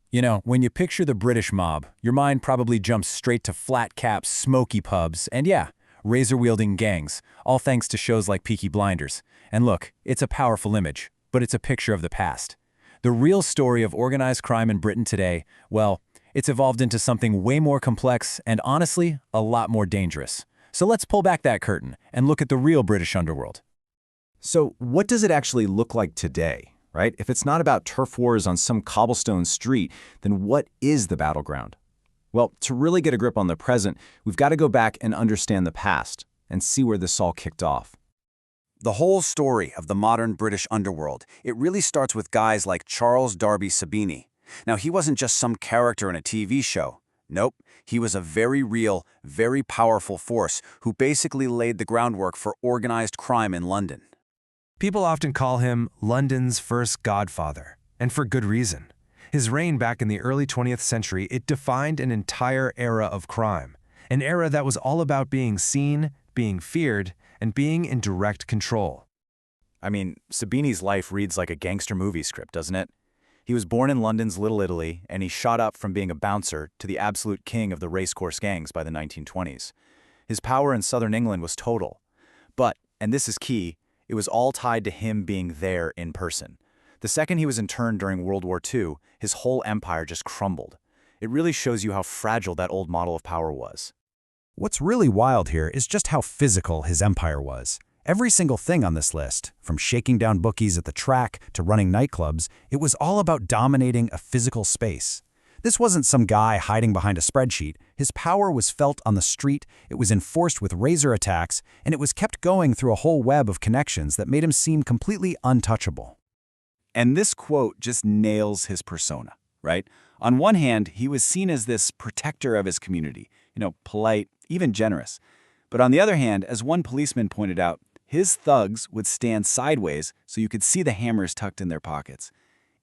You know, when you picture the British mob, your mind probably jumps straight to flat caps, smoky pubs, and yeah, razor-wielding gangs, all thanks to shows like Peaky Blinders. And look, it's a powerful image, but it's a picture of the past. The real story of organized crime in Britain today, well, it's evolved into something way more complex and honestly, a lot more dangerous. So let's pull back that curtain and look at the real British underworld. So what does it actually look like today, right? If it's not about turf wars on some cobblestone street, then what is the battleground? Well, to really get a grip on the present, we've got to go back and understand the past and see where this all kicked off. The whole story of the modern British underworld, it really starts with guys like Charles Darby Sabini. Now, he wasn't just some character in a TV show. Nope, he was a very real, very powerful force who basically laid the groundwork for organized crime in London. People often call him London's first godfather, and for good reason. His reign back in the early 20th century, it defined an entire era of crime, an era that was all about being seen, being feared, and being in direct control. I mean, Sabini's life reads like a gangster movie script, doesn't it? He was born in London's Little Italy, and he shot up from being a bouncer to the absolute king of the racecourse gangs by the 1920s. His power in southern England was total. But, and this is key, it was all tied to him being there in person. The second he was interned during World War II, his whole empire just crumbled. It really shows you how fragile that old model of power was. What's really wild here is just how physical his empire was. Every single thing on this list, from shaking down bookies at the track to running nightclubs, it was all about dominating a physical space. This wasn't some guy hiding behind a spreadsheet. His power was felt on the street, it was enforced with razor attacks, and it was kept going through a whole web of connections that made him seem completely untouchable. And this quote just nails his persona, right? On one hand, he was seen as this protector of his community, polite, even generous. But on the other hand, as one policeman pointed out, his thugs would stand sideways so you could see the hammers tucked in their pockets.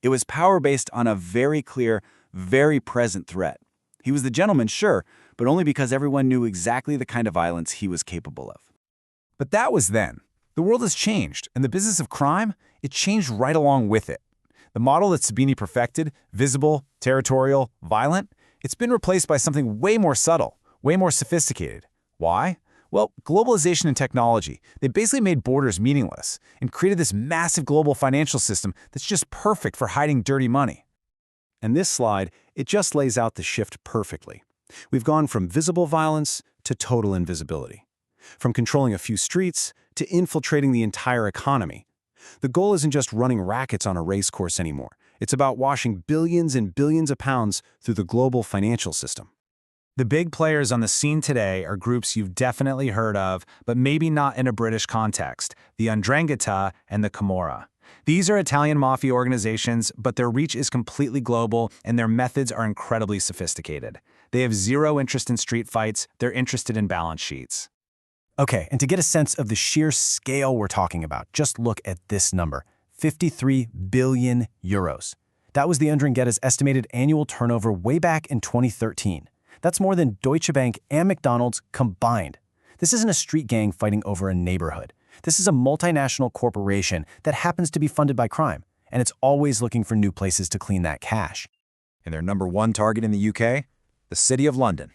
It was power based on a very clear, very present threat. He was the gentleman, sure, but only because everyone knew exactly the kind of violence he was capable of. But that was then. The world has changed, and the business of crime, it changed right along with it. The model that Sabini perfected, visible, territorial, violent, it's been replaced by something way more subtle, way more sophisticated. Why? Well, globalization and technology, they basically made borders meaningless and created this massive global financial system that's just perfect for hiding dirty money. And this slide, it just lays out the shift perfectly. We've gone from visible violence to total invisibility, from controlling a few streets to infiltrating the entire economy. The goal isn't just running rackets on a racecourse anymore. It's about washing billions and billions of pounds through the global financial system. The big players on the scene today are groups you've definitely heard of, but maybe not in a British context, the 'Ndrangheta and the Camorra. These are Italian mafia organizations, but their reach is completely global and their methods are incredibly sophisticated. They have zero interest in street fights, they're interested in balance sheets. Okay, and to get a sense of the sheer scale we're talking about, just look at this number, 53 billion euros. That was the 'Ndrangheta's estimated annual turnover way back in 2013. That's more than Deutsche Bank and McDonald's combined. This isn't a street gang fighting over a neighborhood. This is a multinational corporation that happens to be funded by crime, and it's always looking for new places to clean that cash. And their number one target in the UK? The City of London.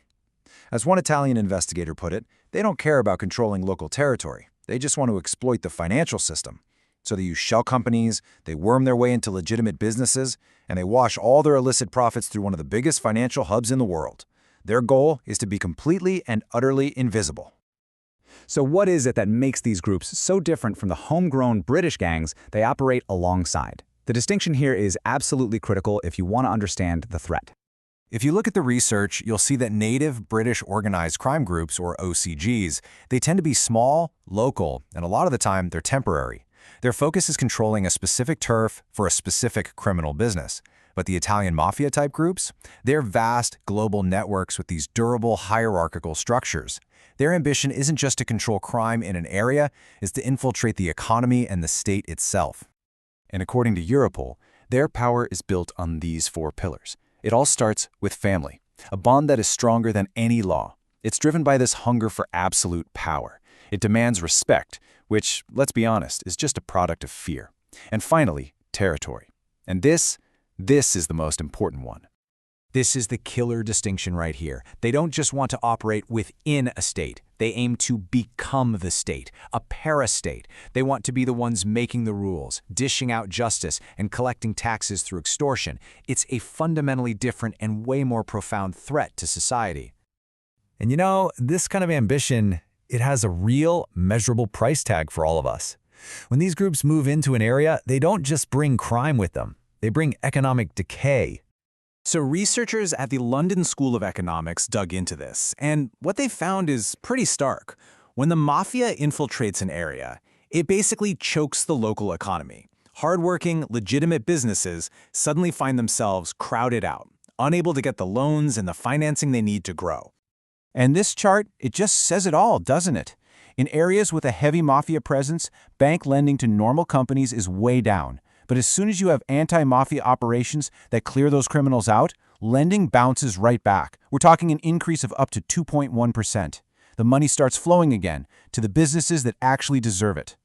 As one Italian investigator put it, they don't care about controlling local territory. They just want to exploit the financial system. So they use shell companies, they worm their way into legitimate businesses, and they wash all their illicit profits through one of the biggest financial hubs in the world. Their goal is to be completely and utterly invisible. So what is it that makes these groups so different from the homegrown British gangs they operate alongside? The distinction here is absolutely critical if you want to understand the threat. If you look at the research, you'll see that native British organized crime groups, or OCGs, they tend to be small, local, and a lot of the time they're temporary. Their focus is controlling a specific turf for a specific criminal business. But the Italian mafia-type groups, they're vast, global networks with these durable, hierarchical structures. Their ambition isn't just to control crime in an area, it's to infiltrate the economy and the state itself. And according to Europol, their power is built on these four pillars. It all starts with family, a bond that is stronger than any law. It's driven by this hunger for absolute power. It demands respect, which, let's be honest, is just a product of fear. And finally, territory. And this is the most important one. This is the killer distinction right here. They don't just want to operate within a state. They aim to become the state, a parastate. They want to be the ones making the rules, dishing out justice, and collecting taxes through extortion. It's a fundamentally different and way more profound threat to society. And you know, this kind of ambition, it has a real, measurable price tag for all of us. When these groups move into an area, they don't just bring crime with them. They bring economic decay. So researchers at the London School of Economics dug into this, and what they found is pretty stark. When the mafia infiltrates an area, it basically chokes the local economy. Hardworking, legitimate businesses suddenly find themselves crowded out, unable to get the loans and the financing they need to grow. And this chart, it just says it all, doesn't it? In areas with a heavy mafia presence, bank lending to normal companies is way down. But as soon as you have anti-mafia operations that clear those criminals out, lending bounces right back. We're talking an increase of up to 2.1%. The money starts flowing again to the businesses that actually deserve it.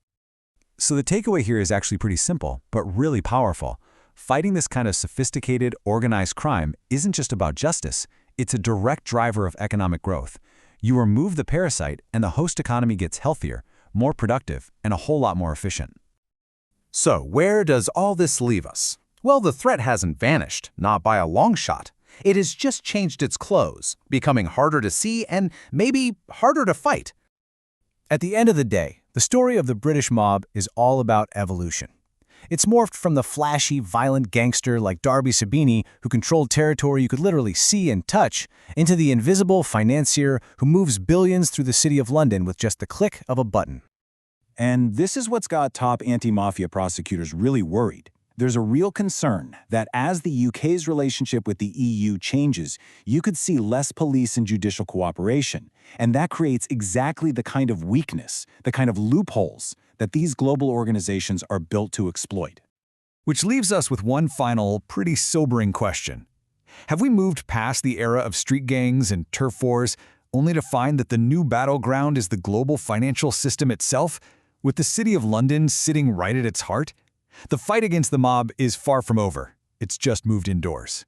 So the takeaway here is actually pretty simple, but really powerful. Fighting this kind of sophisticated, organized crime isn't just about justice. It's a direct driver of economic growth. You remove the parasite, and the host economy gets healthier, more productive, and a whole lot more efficient. So where does all this leave us? Well, the threat hasn't vanished, not by a long shot. It has just changed its clothes, becoming harder to see and maybe harder to fight. At the end of the day, the story of the British mob is all about evolution. It's morphed from the flashy, violent gangster like Darby Sabini, who controlled territory you could literally see and touch, into the invisible financier who moves billions through the city of London with just the click of a button. And this is what's got top anti-mafia prosecutors really worried. There's a real concern that as the UK's relationship with the EU changes, you could see less police and judicial cooperation. And that creates exactly the kind of weakness, the kind of loopholes that these global organizations are built to exploit. Which leaves us with one final, pretty sobering question. Have we moved past the era of street gangs and turf wars, only to find that the new battleground is the global financial system itself, with the city of London sitting right at its heart? The fight against the mob is far from over. It's just moved indoors.